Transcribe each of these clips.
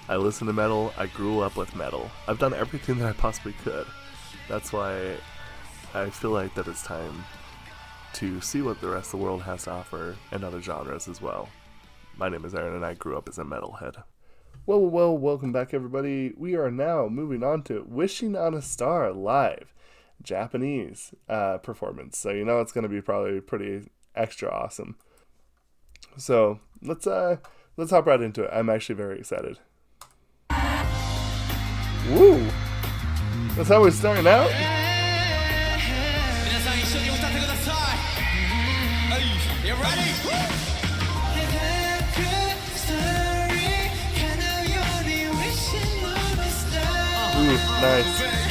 I listen to metal. I grew up with metal. I've done everything that I possibly could. That's why I feel like that it's time to see what the rest of the world has to offer and other genres as well. My name is Aaron and I grew up as a metalhead. Well, welcome back everybody. We are now moving on to Wishing on a Star live Japanese performance. So you know it's going to be probably pretty extra awesome. So let's hop right into it. I'm actually very excited. Woo! That's how we're starting out? You ready? Ooh, nice.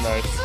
Nice.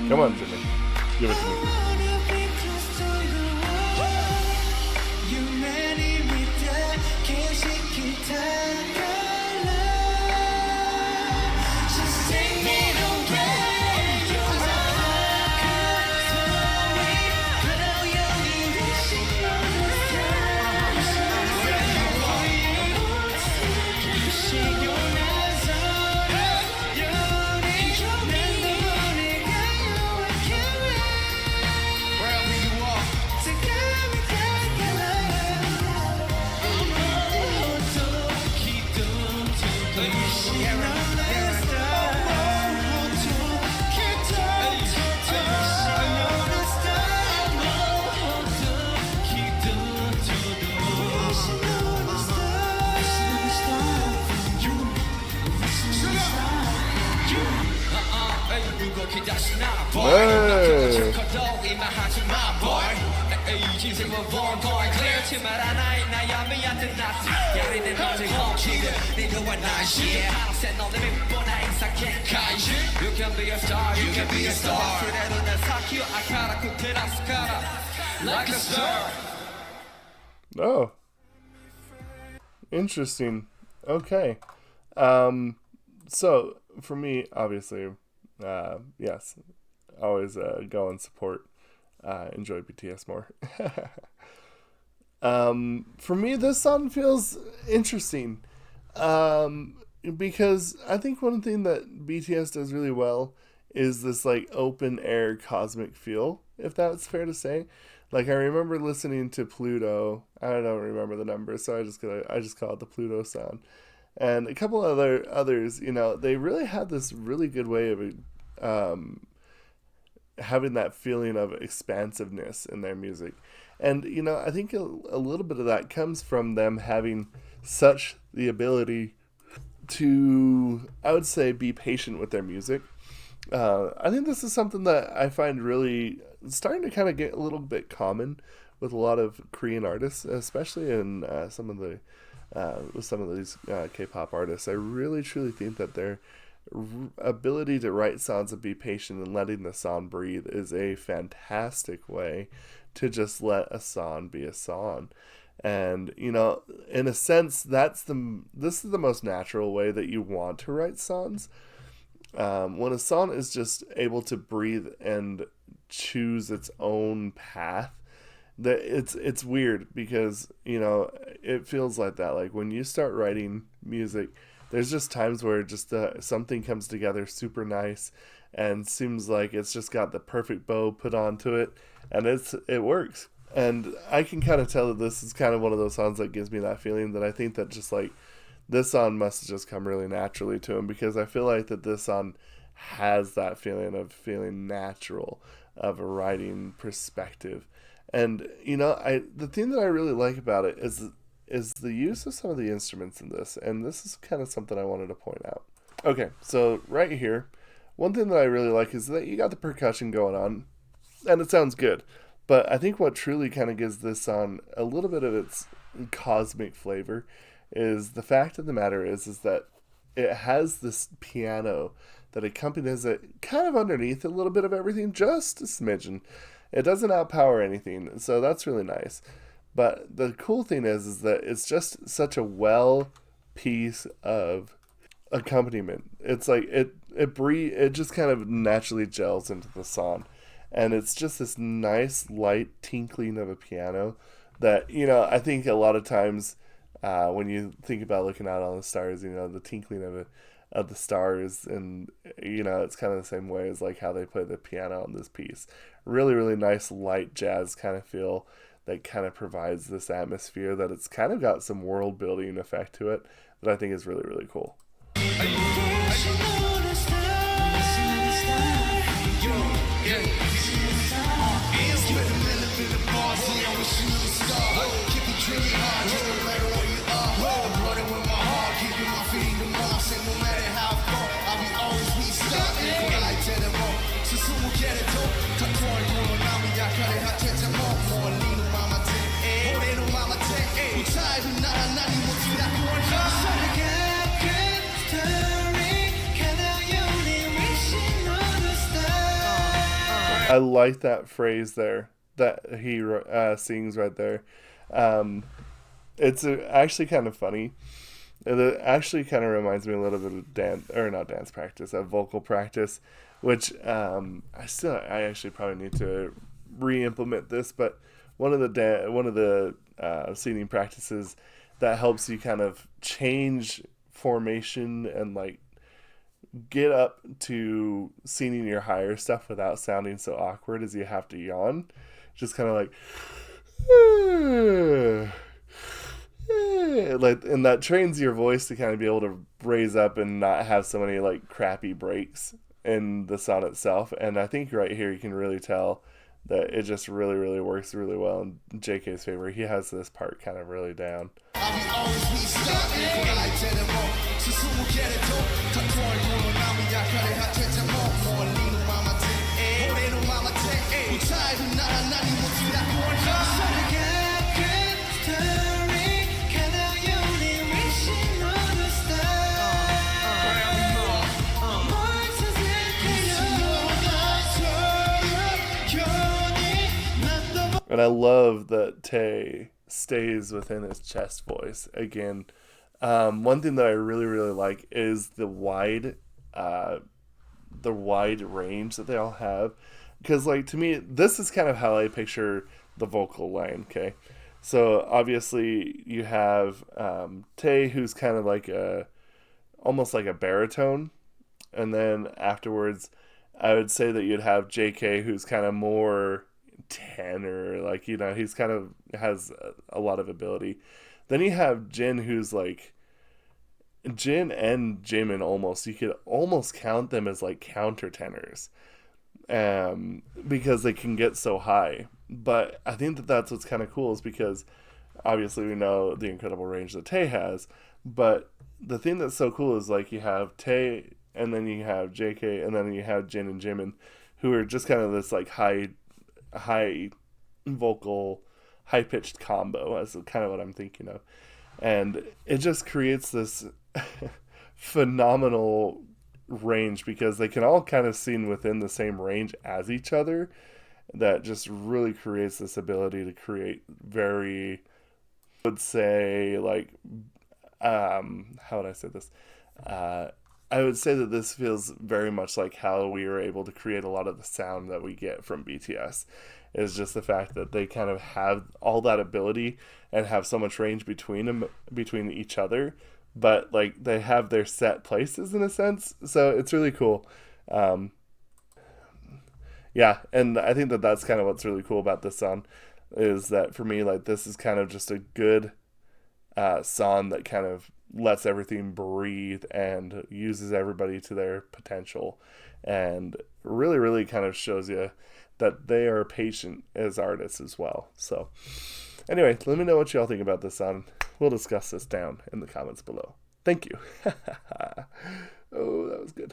Come on, Jimmy. Give it to me. Oh, interesting. Okay. So for me, obviously, yes, always go and support, enjoy BTS more. For me, this song feels interesting. because I think one thing that BTS does really well is this like open air cosmic feel, if that's fair to say. Like I remember listening to Pluto. I don't remember the number, so I just call it the Pluto sound. And a couple others, they really had this really good way of having that feeling of expansiveness in their music. And I think a little bit of that comes from them having such the ability to, I would say, be patient with their music. I think this is something that I find really starting to kind of get a little bit common with a lot of Korean artists, especially in with some of these K-pop artists. I really truly think that their ability to write songs and be patient and letting the song breathe is a fantastic way to just let a song be a song. And in a sense, this is the most natural way that you want to write songs. When a song is just able to breathe and choose its own path, that it's weird because it feels like that. Like when you start writing music, there's just times where just something comes together super nice and seems like it's just got the perfect bow put onto it, and it works. And I can kind of tell that this is kind of one of those songs that gives me that feeling, that I think that just like this song must have just come really naturally to him, because I feel like that this song has that feeling of feeling natural, of a writing perspective. And the thing that I really like about it is the use of some of the instruments in this, and this is kind of something I wanted to point out. Okay, so right here, one thing that I really like is that you got the percussion going on, and it sounds good. But I think what truly kind of gives this song a little bit of its cosmic flavor is the fact of the matter is that it has this piano that accompanies it kind of underneath a little bit of everything, just a smidgen. It doesn't outpower anything, so that's really nice. But the cool thing is that it's just such a well piece of accompaniment. It's like it just kind of naturally gels into the song. And it's just this nice light tinkling of a piano that, I think a lot of times when you think about looking out on the stars, the tinkling of the stars, and it's kind of the same way as like how they play the piano on this piece. Really, really nice light jazz kind of feel that kind of provides this atmosphere that it's kind of got some world building effect to it that I think is really, really cool. I like that phrase there that he sings right there. It's actually kind of funny. It actually kind of reminds me a little bit of not dance practice, vocal practice, which I actually probably need to re-implement this. But one of the singing practices that helps you kind of change formation and like get up to singing your higher stuff without sounding so awkward is you have to yawn. Just kind of like, and that trains your voice to kind of be able to raise up and not have so many like crappy breaks in the song itself. And I think right here you can really tell that it just really, really works really well in JK's favor. He has this part kind of really down. And I love that Tae stays within his chest voice. Again, one thing that I really, really like is the wide range that they all have. Because, like, to me, this is kind of how I picture the vocal line, okay? So, obviously, you have Tae, who's kind of like a almost like a baritone. And then afterwards, I would say that you'd have JK, who's kind of more tenor, like, you know, he's kind of has a lot of ability. Then you have Jin, who's like, Jin and Jamin almost, you could almost count them as like counter tenors, because they can get so high. But I think that that's what's kind of cool, is because obviously we know the incredible range that Tay has, but the thing that's so cool is like you have Tay, and then you have JK, and then you have Jin and Jimin, who are just kind of this like high vocal, high pitched combo, as kind of what I'm thinking of, and it just creates this phenomenal range, because they can all kind of sing within the same range as each other. That just really creates this ability to create very, I would say, like, how would I say this? I would say that this feels very much like how we were able to create a lot of the sound that we get from BTS. Is just the fact that they kind of have all that ability and have so much range between them, between each other, but like they have their set places in a sense. So it's really cool. Yeah, and I think that that's kind of what's really cool about this song, is that for me, like, this is kind of just a good song that kind of lets everything breathe and uses everybody to their potential, and really, really kind of shows you that they are patient as artists as well. So anyway, let me know what y'all think about this song. We'll discuss this down in the comments below. Thank you. Oh, that was good.